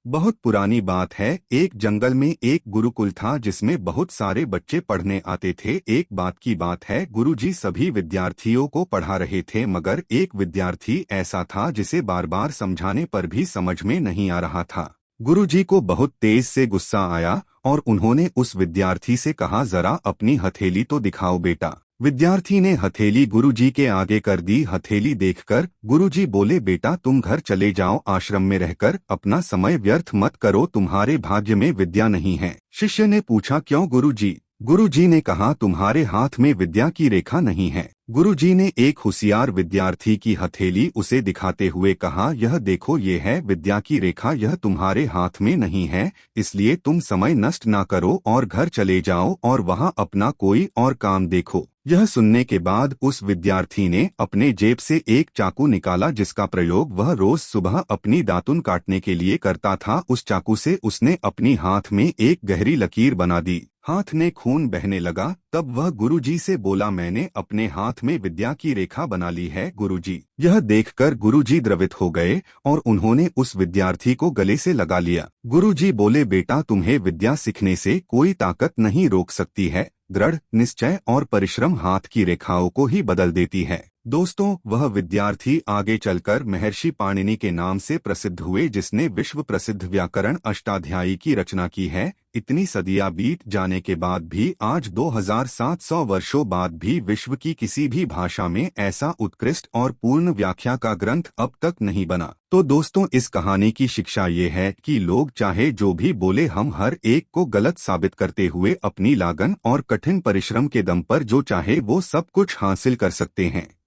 बहुत पुरानी बात है। एक जंगल में एक गुरुकुल था जिसमें बहुत सारे बच्चे पढ़ने आते थे। एक बात की बात है, गुरुजी सभी विद्यार्थियों को पढ़ा रहे थे, मगर एक विद्यार्थी ऐसा था जिसे बार बार समझाने पर भी समझ में नहीं आ रहा था। गुरुजी को बहुत तेज से गुस्सा आया और उन्होंने उस विद्यार्थी से कहा, जरा अपनी हथेली तो दिखाओ बेटा। विद्यार्थी ने हथेली गुरुजी के आगे कर दी। हथेली देखकर गुरुजी बोले, बेटा तुम घर चले जाओ, आश्रम में रहकर अपना समय व्यर्थ मत करो, तुम्हारे भाग्य में विद्या नहीं है। शिष्य ने पूछा, क्यों गुरुजी? गुरुजी ने कहा, तुम्हारे हाथ में विद्या की रेखा नहीं है। गुरुजी ने एक होशियार विद्यार्थी की हथेली उसे दिखाते हुए कहा, यह देखो, ये है विद्या की रेखा, यह तुम्हारे हाथ में नहीं है, इसलिए तुम समय नष्ट ना करो और घर चले जाओ और वहाँ अपना कोई और काम देखो। यह सुनने के बाद उस विद्यार्थी ने अपने जेब से एक चाकू निकाला जिसका प्रयोग वह रोज सुबह अपनी दातुन काटने के लिए करता था। उस चाकू से उसने अपनी हाथ में एक गहरी लकीर बना दी। हाथ में खून बहने लगा। तब वह गुरुजी से बोला, मैंने अपने हाथ में विद्या की रेखा बना ली है गुरुजी। यह देखकर गुरुजी द्रवित हो गए और उन्होंने उस विद्यार्थी को गले से लगा लिया। गुरुजी बोले, बेटा तुम्हें विद्या सीखने से कोई ताकत नहीं रोक सकती है। दृढ़ निश्चय और परिश्रम हाथ की रेखाओं को ही बदल देती है। दोस्तों, वह विद्यार्थी आगे चलकर महर्षि पाणिनि के नाम से प्रसिद्ध हुए, जिसने विश्व प्रसिद्ध व्याकरण अष्टाध्यायी की रचना की है। इतनी सदियां बीत जाने के बाद भी आज 2700 वर्षों बाद भी विश्व की किसी भी भाषा में ऐसा उत्कृष्ट और पूर्ण व्याख्या का ग्रंथ अब तक नहीं बना। तो दोस्तों, इस कहानी की शिक्षा ये है कि लोग चाहे जो भी बोले, हम हर एक को गलत साबित करते हुए अपनी लगन और कठिन परिश्रम के दम पर जो चाहे वो सब कुछ हासिल कर सकते हैं।